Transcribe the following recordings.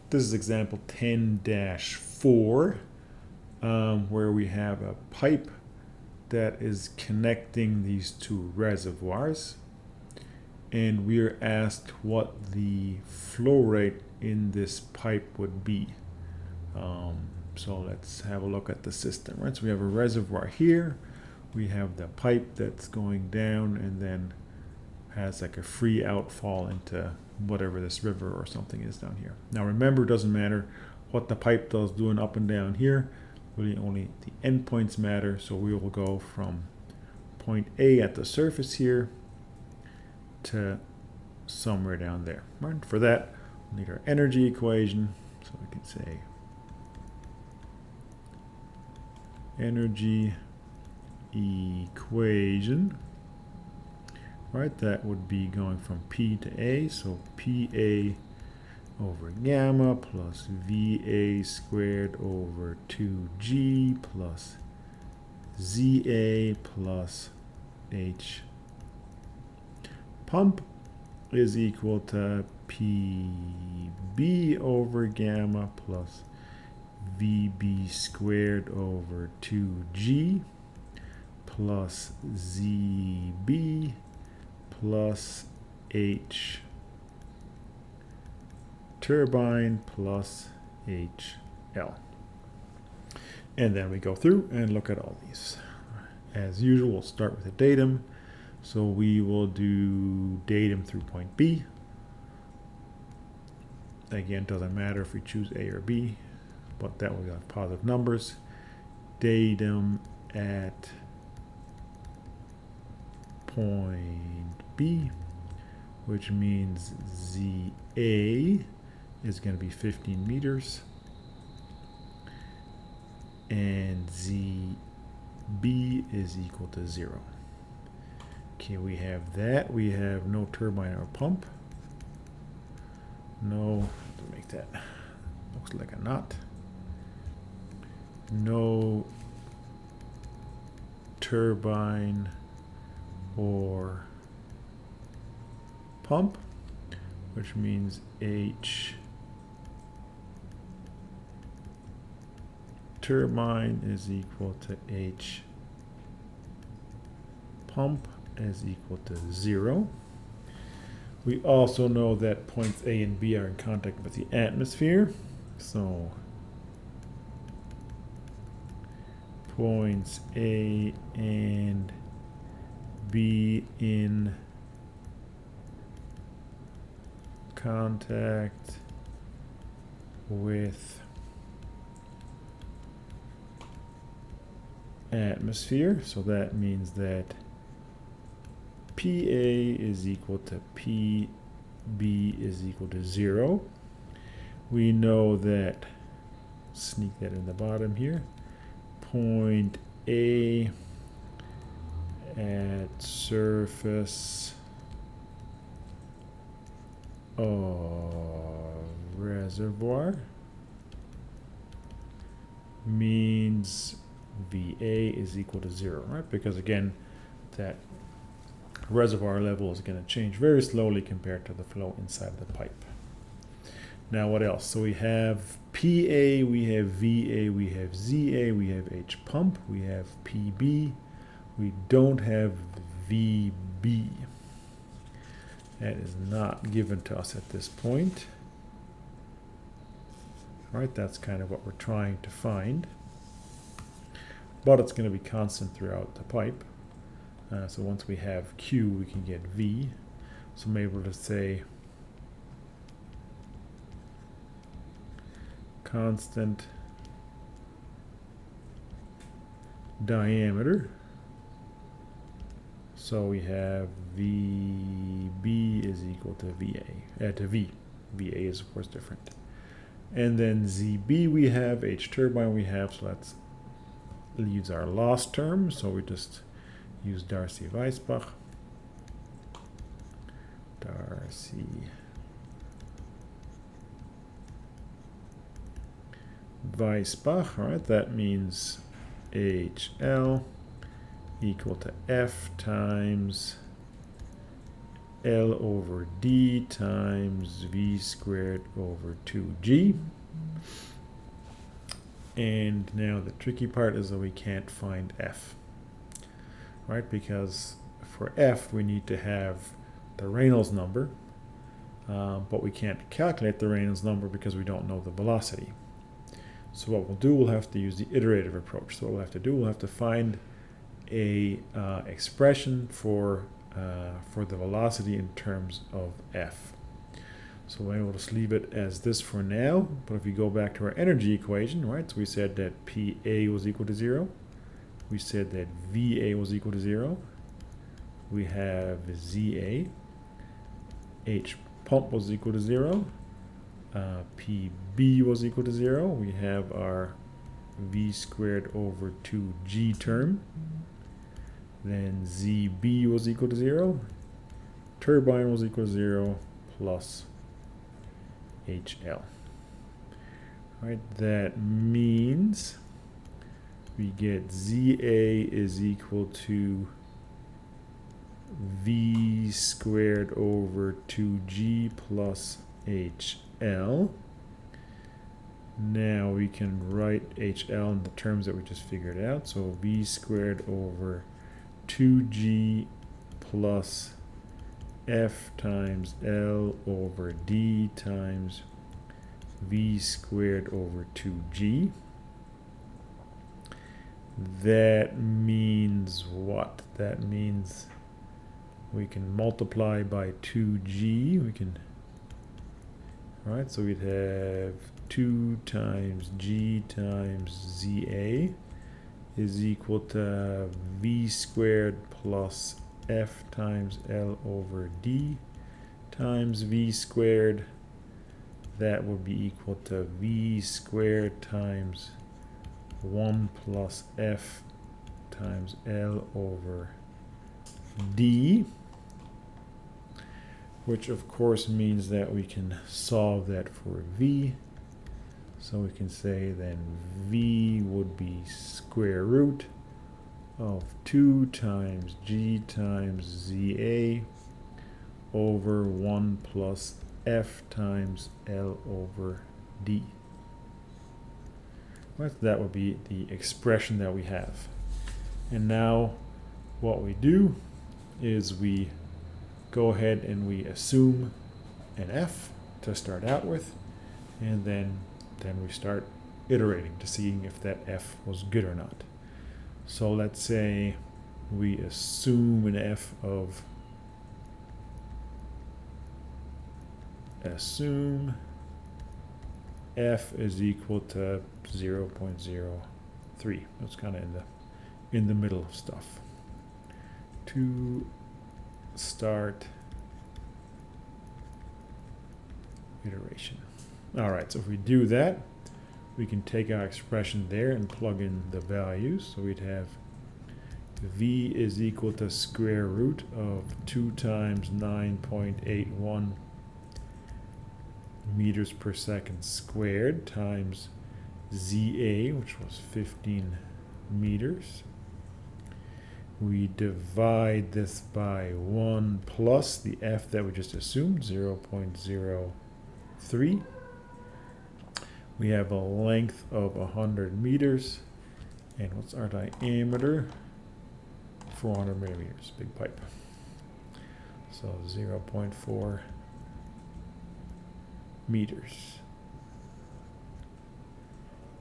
This is example 10-4, where we have a pipe that is connecting these two reservoirs, and we are asked what the flow rate in this pipe would be. So let's have a look at the system, right? So we have a reservoir here, we have the pipe that's going down and then has like a free outfall into whatever this river or something is down here. Now remember, it doesn't matter what the pipe does doing up and down here, really only the endpoints matter. So we will go from point A at the surface here to somewhere down there. Right? For that, we need our energy equation. So we can say energy equation, right? That would be going from P to A. So PA over gamma plus VA squared over 2G plus ZA plus H pump is equal to PB over gamma plus VB squared over 2G plus ZB plus H turbine plus HL. And then we go through and look at all these. As usual, we'll start with the datum. So we will do datum through point B. Again, it doesn't matter if we choose A or B, but that will have positive numbers. Datum at point B, which means ZA is going to be 15 meters and ZB is equal to 0. Okay, we have that. We have no turbine or pump. No, to make that looks like a knot. No turbine or pump, which means H turbine is equal to H pump is equal to 0. We also know that points A and B are in contact with the atmosphere, so points A and B in contact with atmosphere. So that means that PA is equal to PB is equal to 0. We know that, sneak that in the bottom here, point A at surface of reservoir means VA is equal to 0, right? Because again, that reservoir level is going to change very slowly compared to the flow inside the pipe. Now what else? So we have PA, we have VA, we have ZA, we have H pump, we have PB, we don't have VB. That is not given to us at this point. All right, that's kind of what we're trying to find. But it's going to be constant throughout the pipe. So once we have Q, we can get V. So I'm able to say constant diameter. So we have VB is equal to VA, to V. VA is of course different. And then ZB we have, H turbine we have, so let's use our loss term. So we just use Darcy-Weisbach. Darcy-Weisbach, all right, that means HL equal to F times L over D times V squared over 2G. And now the tricky part is that we can't find F, right? Because for F, we need to have the Reynolds number, but we can't calculate the Reynolds number because we don't know the velocity. So what we'll do, we'll have to use the iterative approach. So what we'll have to do, we'll have to find a expression for the velocity in terms of F. So maybe we'll just leave it as this for now. But if we go back to our energy equation, right? So we said that PA was equal to 0. We said that VA was equal to 0. We have ZA. H pump was equal to 0. PB was equal to 0. We have our V squared over 2G term. Then ZB was equal to 0. Turbine was equal to 0 plus HL. Right, that means we get ZA is equal to V squared over 2G plus HL. Now we can write HL in the terms that we just figured out. So V squared over 2G plus F times L over D times V squared over 2G. That means what? That means we can multiply by 2G. We can, right? So we'd have 2 times G times ZA is equal to V squared plus F times L over D times V squared. That would be equal to V squared times 1 plus F times L over D, which of course means that we can solve that for V. So we can say then V would be square root of 2 times G times ZA over 1 plus F times L over D. Right, that would be the expression that we have. And now what we do is we go ahead and we assume an F to start out with, and then we start iterating to seeing if that F was good or not. So let's say we assume an F of assume F is equal to 0.03. That's kind of in the middle of stuff. To start iteration. All right, so if we do that, we can take our expression there and plug in the values. So we'd have V is equal to square root of 2 times 9.81 meters per second squared times ZA, which was 15 meters. We divide this by 1 plus the F that we just assumed, 0.03. We have a length of 100 meters. And what's our diameter? 400 millimeters, big pipe. So 0.4 meters.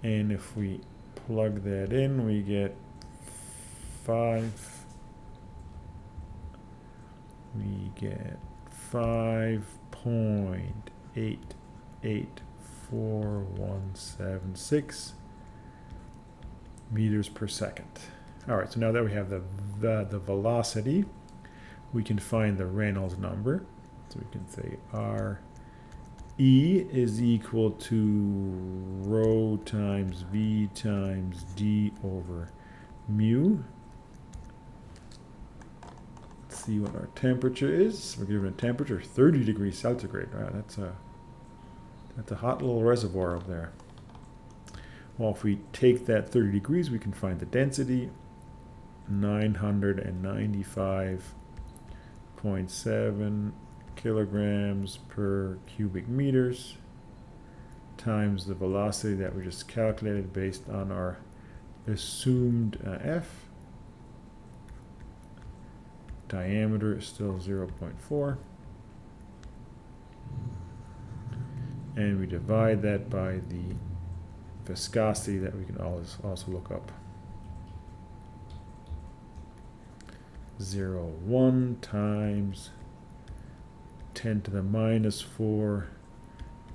And if we plug that in, we get 5.884176 meters per second. All right, so now that we have the velocity, we can find the Reynolds number. So we can say R E is equal to rho times V times D over mu. Let's see what our temperature is. We're given a temperature 30 degrees centigrade. Wow, that's a hot little reservoir up there. Well, if we take that 30 degrees, we can find the density, 0.7 kilograms per cubic meters times the velocity that we just calculated based on our assumed F. Diameter is still 0.4. And we divide that by the viscosity that we can also look up. 0.1 times 10 to the minus 4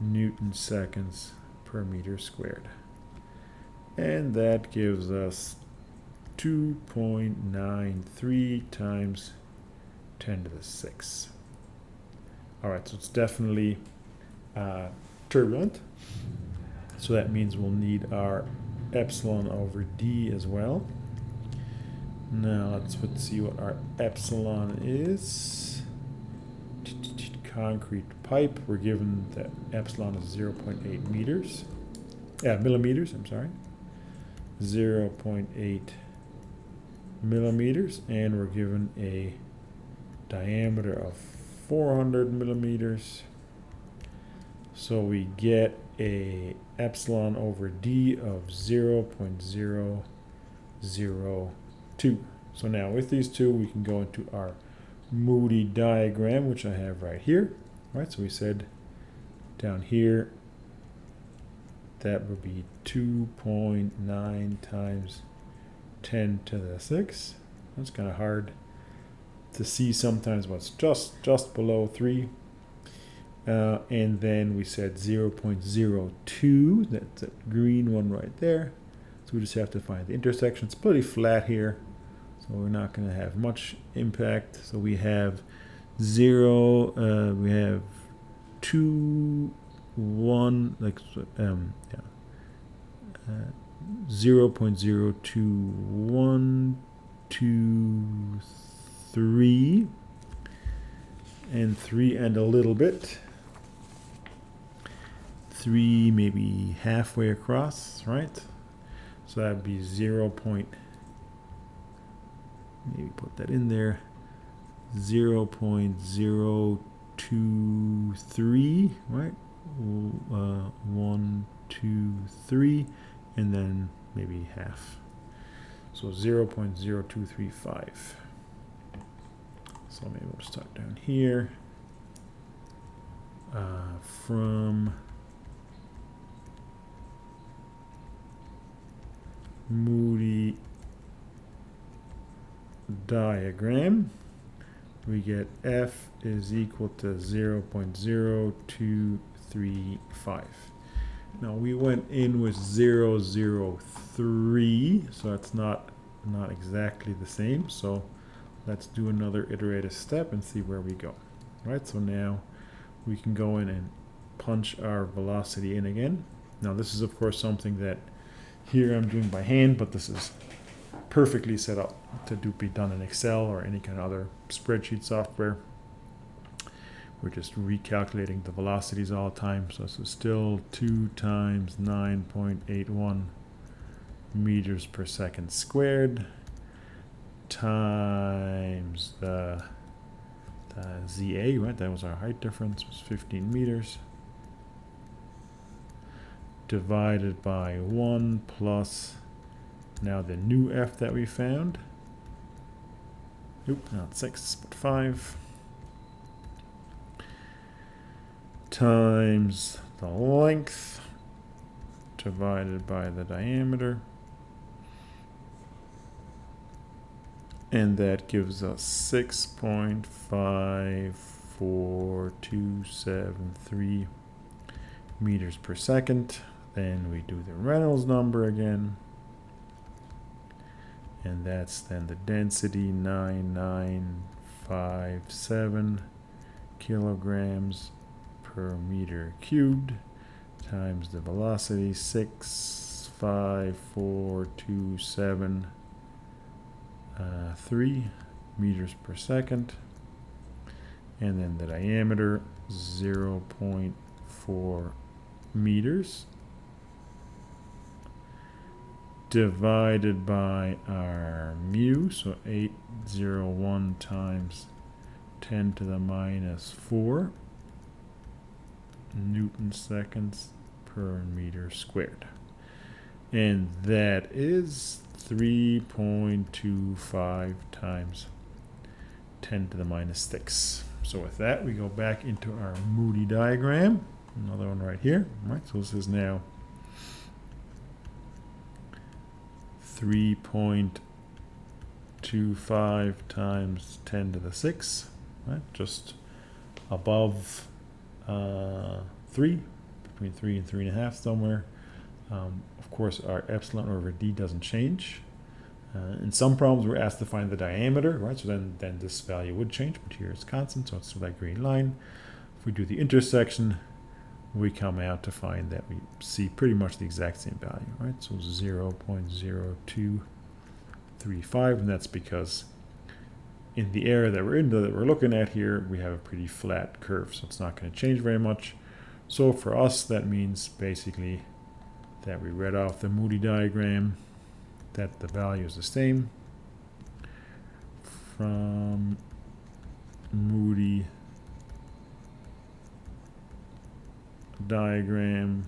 Newton seconds per meter squared. And that gives us 2.93 times 10 to the 6. All right, so it's definitely turbulent. So that means we'll need our epsilon over d as well. Now let's see what our epsilon is. Concrete pipe, we're given that epsilon is 0.8 meters. Millimeters, I'm sorry. 0.8 millimeters, and we're given a diameter of 400 millimeters. So we get a epsilon over d of 0.002. So now with these two, we can go into our Moody diagram, which I have right here. All right, so we said down here, that would be 2.9 times 10 to the 6. That's kind of hard to see sometimes, but it's just below 3. And then we said 0.02, that's that green one right there. So we just have to find the intersection. It's pretty flat here, so we're not going to have much impact. So we have 0.02123 and 3 and a little bit. 3 maybe halfway across, right? So that'd be 0. Maybe put that in there. 0.023, right? 1, 2, 3, and then maybe half. So 0.0235. So maybe we'll start down here. From Moody diagram, we get F is equal to 0.0235. Now we went in with 0.003, so that's not exactly the same. So let's do another iterative step and see where we go. All right, so now we can go in and punch our velocity in again. Now this is of course something that here I'm doing by hand, but this is perfectly set up to be done in Excel or any kind of other spreadsheet software. We're just recalculating the velocities all the time. So this is still 2 times 9.81 meters per second squared times the ZA, right? That was our height difference, was 15 meters. Divided by 1 plus now the new F that we found. Nope, not 6, but 5. Times the length divided by the diameter. And that gives us 6.54273 meters per second. Then we do the Reynolds number again. And that's then the density 9957 kilograms per meter cubed times the velocity 65427 meters per second, and then the diameter 0.4 meters divided by our mu, so 801 times 10 to the minus 4 Newton seconds per meter squared. And that is 3.25 times 10 to the minus 6. So with that, we go back into our Moody diagram. Another one right here. All right, so this is now 3.25 times 10 to the 6, right? Just above 3, between 3 and 3.5 somewhere. Of course, our epsilon over d doesn't change. In some problems, we're asked to find the diameter, right? So then this value would change, but here it's constant, so it's that green line. If we do the intersection, we come out to find that we see pretty much the exact same value, right? So 0.0235, and that's because in the area that we're looking at here, we have a pretty flat curve, so it's not going to change very much. So for us, that means basically that we read off the Moody diagram that the value is the same from Moody diagram.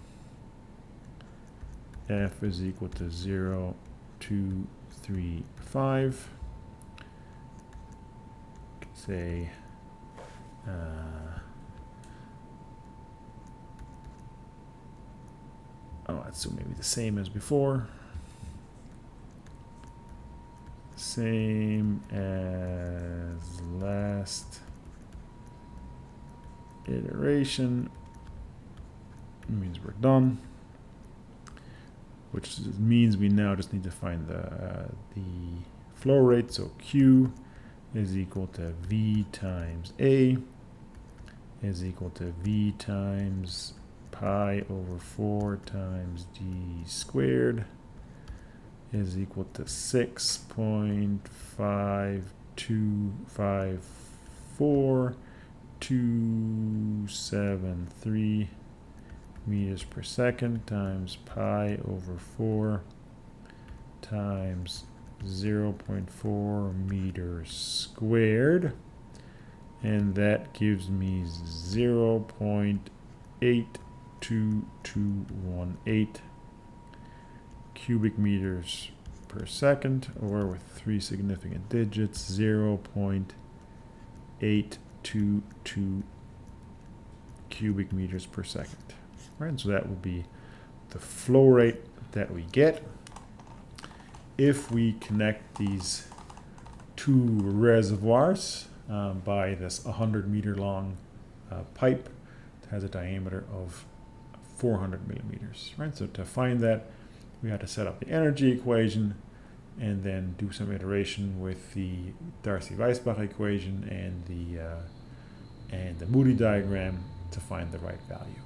F is equal to 0.235. Say so maybe the same as before. Same as last iteration. It means we're done. Which means we now just need to find the flow rate. So Q is equal to V times A is equal to V times pi over 4 times d squared is equal to 6.5254273 meters per second times pi over 4 times 0.4 meters squared, and that gives me 0.82218 cubic meters per second, or with 3 significant digits, 0.822 cubic meters per second. Right, and so that will be the flow rate that we get if we connect these two reservoirs by this 100-meter long pipe that has a diameter of 400 millimeters. Right, so to find that, we had to set up the energy equation and then do some iteration with the Darcy-Weisbach equation and the Moody diagram to find the right value.